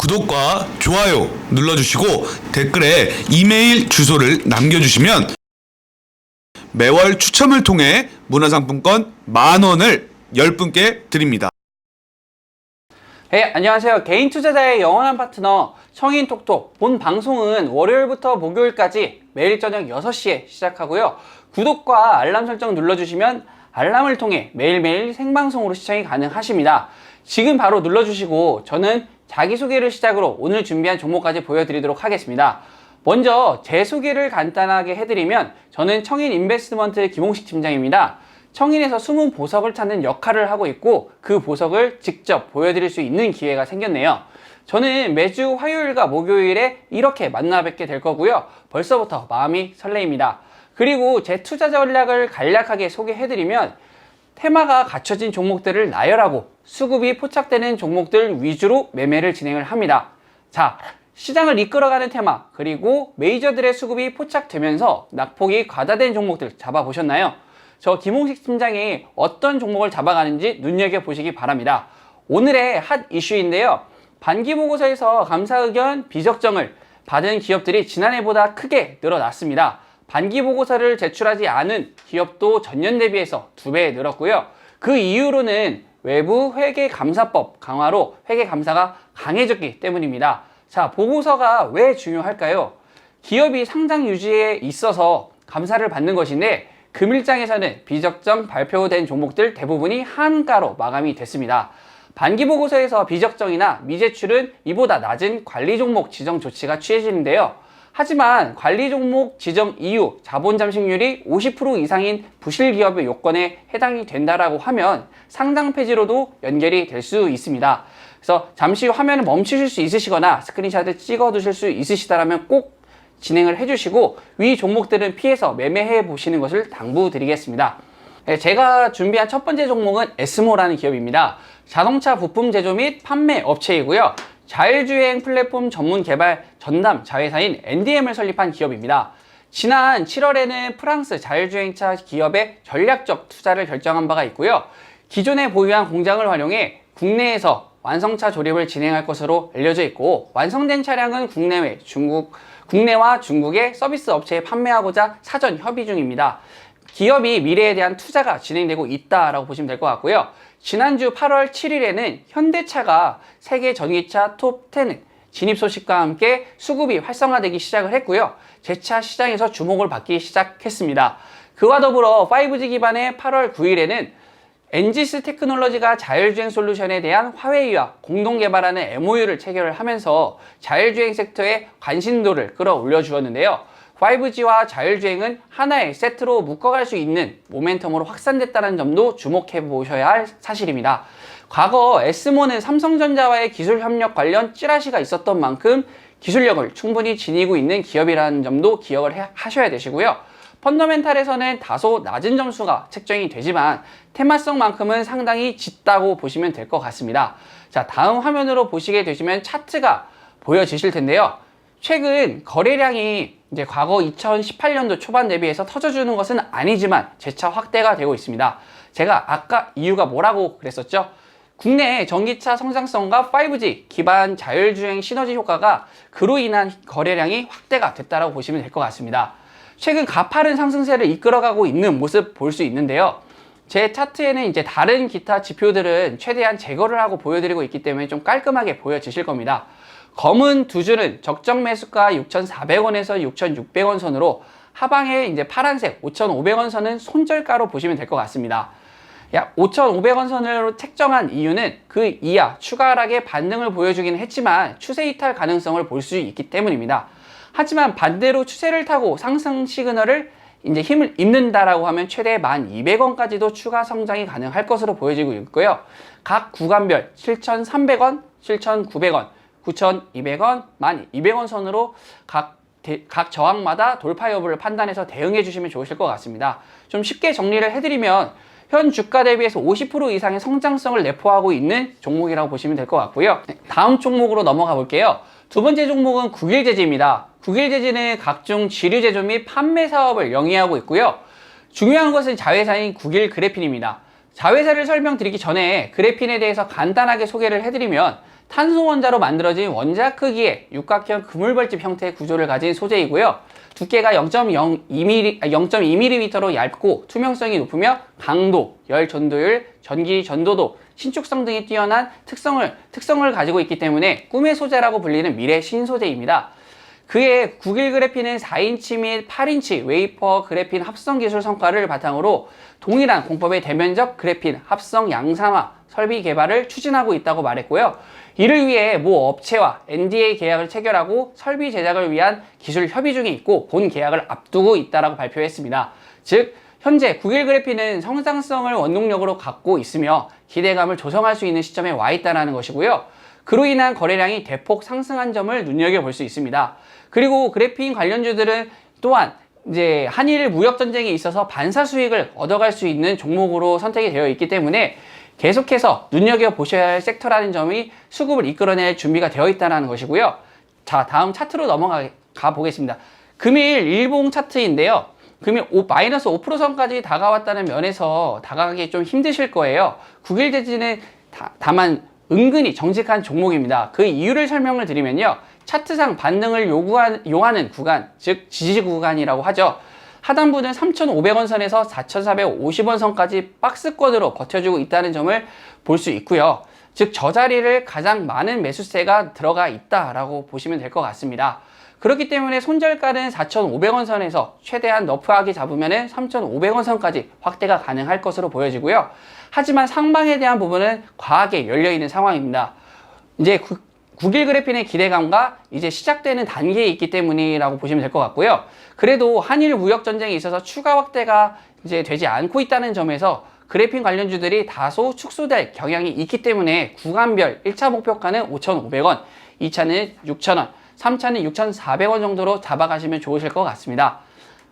구독과 좋아요 눌러주시고 댓글에 이메일 주소를 남겨주시면 매월 추첨을 통해 문화상품권 10,000원을 10분께 드립니다. 네, 안녕하세요. 개인 투자자의 영원한 파트너 청인톡톡. 본 방송은 월요일부터 목요일까지 매일 저녁 6시에 시작하고요. 구독과 알람 설정 눌러주시면 알람을 통해 매일매일 생방송으로 시청이 가능하십니다. 지금 바로 눌러주시고 저는 자기소개를 시작으로 오늘 준비한 종목까지 보여드리도록 하겠습니다. 먼저 제 소개를 간단하게 해드리면 저는 청인 인베스트먼트 김홍식 팀장입니다. 청인에서 숨은 보석을 찾는 역할을 하고 있고 그 보석을 직접 보여드릴 수 있는 기회가 생겼네요. 저는 매주 화요일과 목요일에 이렇게 만나 뵙게 될 거고요. 벌써부터 마음이 설레입니다. 그리고 제 투자 전략을 간략하게 소개해드리면 테마가 갖춰진 종목들을 나열하고 수급이 포착되는 종목들 위주로 매매를 진행을 합니다. 자, 시장을 이끌어가는 테마 그리고 메이저들의 수급이 포착되면서 낙폭이 과다된 종목들 잡아보셨나요? 저 김홍식 팀장이 어떤 종목을 잡아가는지 눈여겨보시기 바랍니다. 오늘의 핫 이슈인데요. 반기보고서에서 감사의견 비적정을 받은 기업들이 지난해보다 크게 늘어났습니다. 반기보고서를 제출하지 않은 기업도 전년 대비해서 2배 늘었고요. 그 이유로는 외부 회계감사법 강화로 회계감사가 강해졌기 때문입니다. 자, 보고서가 왜 중요할까요? 기업이 상장 유지에 있어서 감사를 받는 것인데 금일장에서는 비적정 발표된 종목들 대부분이 한가로 마감이 됐습니다. 반기보고서에서 비적정이나 미제출은 이보다 낮은 관리 종목 지정 조치가 취해지는데요. 하지만 관리 종목 지정 이후 자본 잠식률이 50% 이상인 부실 기업의 요건에 해당이 된다라고 하면 상장 폐지로도 연결이 될 수 있습니다. 그래서 잠시 후 화면을 멈추실 수 있으시거나 스크린샷을 찍어 두실 수 있으시다라면 꼭 진행을 해주시고 위 종목들은 피해서 매매해 보시는 것을 당부드리겠습니다. 네, 제가 준비한 첫 번째 종목은 에스모라는 기업입니다. 자동차 부품 제조 및 판매 업체이고요. 자율주행 플랫폼 전문 개발 전담 자회사인 NDM을 설립한 기업입니다. 지난 7월에는 프랑스 자율주행차 기업의 전략적 투자를 결정한 바가 있고요. 기존에 보유한 공장을 활용해 국내에서 완성차 조립을 진행할 것으로 알려져 있고 완성된 차량은 국내와 중국의 서비스 업체에 판매하고자 사전 협의 중입니다. 기업이 미래에 대한 투자가 진행되고 있다라고 보시면 될 것 같고요. 지난주 8월 7일에는 현대차가 세계 전기차 톱10 진입 소식과 함께 수급이 활성화되기 시작을 했고요. 재차 시장에서 주목을 받기 시작했습니다. 그와 더불어 5G 기반의 8월 9일에는 엔지스 테크놀로지가 자율주행 솔루션에 대한 화웨이와 공동 개발하는 MOU를 체결을 하면서 자율주행 섹터의 관심도를 끌어올려 주었는데요. 5G와 자율주행은 하나의 세트로 묶어갈 수 있는 모멘텀으로 확산됐다는 점도 주목해 보셔야 할 사실입니다. 과거 에스모는 삼성전자와의 기술 협력 관련 찌라시가 있었던 만큼 기술력을 충분히 지니고 있는 기업이라는 점도 기억을 하셔야 되시고요. 펀더멘탈에서는 다소 낮은 점수가 책정이 되지만 테마성만큼은 상당히 짙다고 보시면 될 것 같습니다. 자, 다음 화면으로 보시게 되시면 차트가 보여지실 텐데요. 최근 거래량이 이제 과거 2018년도 초반 대비해서 터져주는 것은 아니지만 재차 확대가 되고 있습니다. 제가 아까 이유가 뭐라고 그랬었죠? 국내 전기차 성장성과 5G 기반 자율주행 시너지 효과가 그로 인한 거래량이 확대가 됐다고 보시면 될 것 같습니다. 최근 가파른 상승세를 이끌어가고 있는 모습 볼 수 있는데요. 제 차트에는 이제 다른 기타 지표들은 최대한 제거를 하고 보여드리고 있기 때문에 좀 깔끔하게 보여지실 겁니다. 검은 두 줄은 적정 매수가 6,400원에서 6,600원 선으로 하방에 이제 파란색 5,500원 선은 손절가로 보시면 될 것 같습니다. 약 5,500원 선으로 책정한 이유는 그 이하 추가 하락의 반등을 보여주기는 했지만 추세 이탈 가능성을 볼 수 있기 때문입니다. 하지만 반대로 추세를 타고 상승 시그널을 이제 힘을 입는다라고 하면 최대 1,200원까지도 추가 성장이 가능할 것으로 보여지고 있고요. 각 구간별 7,300원, 7,900원, 9,200원, 1,200원 선으로 각 저항마다 돌파 여부를 판단해서 대응해 주시면 좋으실 것 같습니다. 좀 쉽게 정리를 해드리면 현 주가 대비해서 50% 이상의 성장성을 내포하고 있는 종목이라고 보시면 될 것 같고요. 다음 종목으로 넘어가 볼게요. 두 번째 종목은 국일제지입니다. 국일제지는 각종 지류 제조 및 판매 사업을 영위하고 있고요. 중요한 것은 자회사인 국일그래핀입니다. 자회사를 설명드리기 전에 그래핀에 대해서 간단하게 소개를 해드리면 탄소 원자로 만들어진 원자 크기의 육각형 그물벌집 형태의 구조를 가진 소재이고요. 두께가 0.2mm로 얇고 투명성이 높으며 강도, 열 전도율, 전기 전도도, 신축성 등이 뛰어난 특성을 가지고 있기 때문에 꿈의 소재라고 불리는 미래 신소재입니다. 그의 9길 그래핀은 4인치 및 8인치 웨이퍼 그래핀 합성 기술 성과를 바탕으로 동일한 공법의 대면적 그래핀 합성 양산화 설비 개발을 추진하고 있다고 말했고요. 이를 위해 모 업체와 NDA 계약을 체결하고 설비 제작을 위한 기술 협의 중에 있고 본 계약을 앞두고 있다고 발표했습니다. 즉 현재 9길 그래핀은 성장성을 원동력으로 갖고 있으며 기대감을 조성할 수 있는 시점에 와 있다는 것이고요. 그로 인한 거래량이 대폭 상승한 점을 눈여겨볼 수 있습니다. 그리고 그래핀 관련주들은 또한 이제 한일 무역 전쟁에 있어서 반사 수익을 얻어갈 수 있는 종목으로 선택이 되어 있기 때문에 계속해서 눈여겨보셔야 할 섹터라는 점이 수급을 이끌어낼 준비가 되어 있다는 것이고요. 자, 다음 차트로 넘어가 보겠습니다. 금일 일봉 차트인데요. 금일 마이너스 5% 선까지 다가왔다는 면에서 다가가기 좀 힘드실 거예요. 9일 재지는 다만 은근히 정직한 종목입니다. 그 이유를 설명을 드리면요. 차트상 반등을 요하는 구간, 즉 지지 구간이라고 하죠. 하단부는 3,500원 선에서 4,450원 선까지 박스권으로 버텨주고 있다는 점을 볼 수 있고요. 즉 저 자리를 가장 많은 매수세가 들어가 있다라고 보시면 될 것 같습니다. 그렇기 때문에 손절가는 4,500원 선에서 최대한 너프하게 잡으면 3,500원 선까지 확대가 가능할 것으로 보여지고요. 하지만 상방에 대한 부분은 과하게 열려있는 상황입니다. 이제 9길 그래핀의 기대감과 이제 시작되는 단계에 있기 때문이라고 보시면 될 것 같고요. 그래도 한일 무역 전쟁에 있어서 추가 확대가 이제 되지 않고 있다는 점에서 그래핀 관련주들이 다소 축소될 경향이 있기 때문에 구간별 1차 목표가는 5,500원, 2차는 6,000원, 3차는 6,400원 정도로 잡아가시면 좋으실 것 같습니다.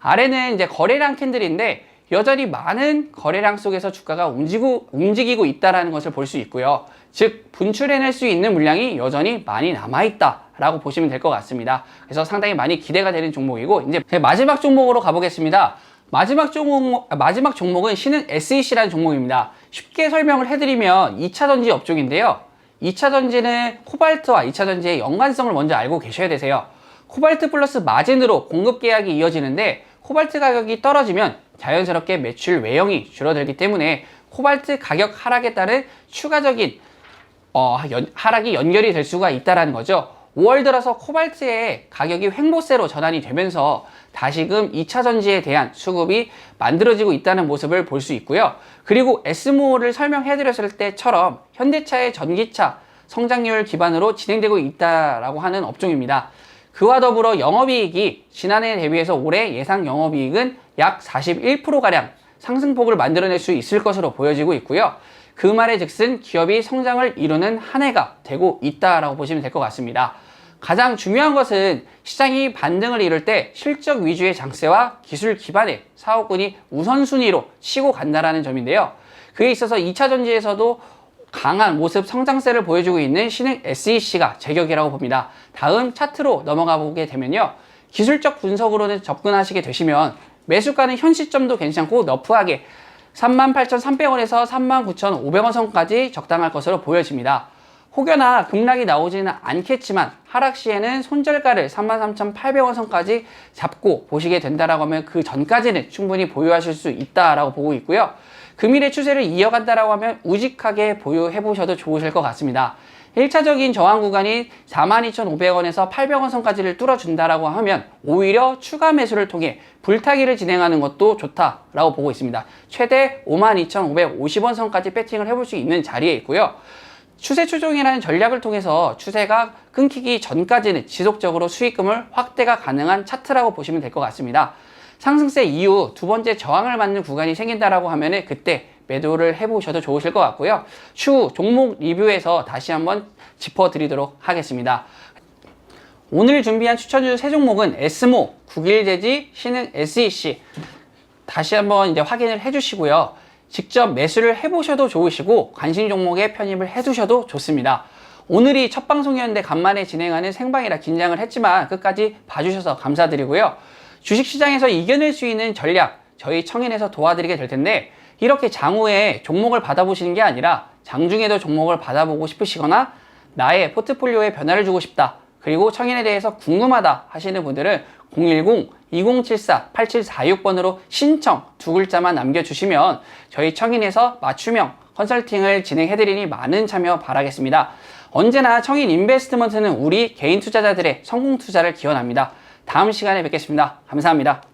아래는 이제 거래량 캔들인데 여전히 많은 거래량 속에서 주가가 움직이고 있다는 것을 볼 수 있고요. 즉 분출해낼 수 있는 물량이 여전히 많이 남아있다라고 보시면 될 것 같습니다. 그래서 상당히 많이 기대가 되는 종목이고 이제 마지막 종목으로 가보겠습니다. 마지막 종목은 신흥 SEC라는 종목입니다. 쉽게 설명을 해드리면 2차 전지 업종인데요. 2차 전지는 코발트와 2차 전지의 연관성을 먼저 알고 계셔야 되세요. 코발트 플러스 마진으로 공급 계약이 이어지는데 코발트 가격이 떨어지면 자연스럽게 매출 외형이 줄어들기 때문에 코발트 가격 하락에 따른 추가적인 하락이 연결이 될 수가 있다는 거죠. 5월 들어서 코발트의 가격이 횡보세로 전환이 되면서 다시금 2차 전지에 대한 수급이 만들어지고 있다는 모습을 볼 수 있고요. 그리고 SMO를 설명해 드렸을 때처럼 현대차의 전기차 성장률 기반으로 진행되고 있다라고 하는 업종입니다. 그와 더불어 영업이익이 지난해 대비해서 올해 예상 영업이익은 약 41%가량 상승폭을 만들어낼 수 있을 것으로 보여지고 있고요. 그 말의 즉슨 기업이 성장을 이루는 한 해가 되고 있다라고 보시면 될 것 같습니다. 가장 중요한 것은 시장이 반등을 이룰 때 실적 위주의 장세와 기술 기반의 사업군이 우선순위로 치고 간다라는 점인데요. 그에 있어서 2차 전지에서도 강한 모습 성장세를 보여주고 있는 신흥 SEC가 제격이라고 봅니다. 다음 차트로 넘어가 보게 되면요. 기술적 분석으로는 접근하시게 되시면 매수가는 현 시점도 괜찮고 너프하게 38,300원에서 39,500원 선까지 적당할 것으로 보여집니다. 혹여나 급락이 나오지는 않겠지만 하락 시에는 손절가를 33,800원 선까지 잡고 보시게 된다라고 하면 그 전까지는 충분히 보유하실 수 있다라고 보고 있고요. 금일의 추세를 이어간다라고 하면 우직하게 보유해 보셔도 좋으실 것 같습니다. 1차적인 저항 구간인 42,500원에서 800원 선까지를 뚫어준다라고 하면 오히려 추가 매수를 통해 불타기를 진행하는 것도 좋다라고 보고 있습니다. 최대 52,550원 선까지 배팅을 해볼 수 있는 자리에 있고요. 추세 추종이라는 전략을 통해서 추세가 끊기기 전까지는 지속적으로 수익금을 확대가 가능한 차트라고 보시면 될 것 같습니다. 상승세 이후 두 번째 저항을 맞는 구간이 생긴다라고 하면은 그때 매도를 해보셔도 좋으실 것 같고요. 추후 종목 리뷰에서 다시 한번 짚어드리도록 하겠습니다. 오늘 준비한 추천주 세 종목은 SMO, 9길재지, 신흥 SEC 다시 한번 이제 확인을 해주시고요. 직접 매수를 해보셔도 좋으시고 관심 종목에 편입을 해두셔도 좋습니다. 오늘이 첫 방송이었는데 간만에 진행하는 생방이라 긴장을 했지만 끝까지 봐주셔서 감사드리고요. 주식시장에서 이겨낼 수 있는 전략 저희 청인에서 도와드리게 될 텐데 이렇게 장후에 종목을 받아보시는 게 아니라 장중에도 종목을 받아보고 싶으시거나 나의 포트폴리오에 변화를 주고 싶다, 그리고 청인에 대해서 궁금하다 하시는 분들은 010-2074-8746번으로 신청 두 글자만 남겨주시면 저희 청인에서 맞춤형 컨설팅을 진행해드리니 많은 참여 바라겠습니다. 언제나 청인 인베스트먼트는 우리 개인 투자자들의 성공 투자를 기원합니다. 다음 시간에 뵙겠습니다. 감사합니다.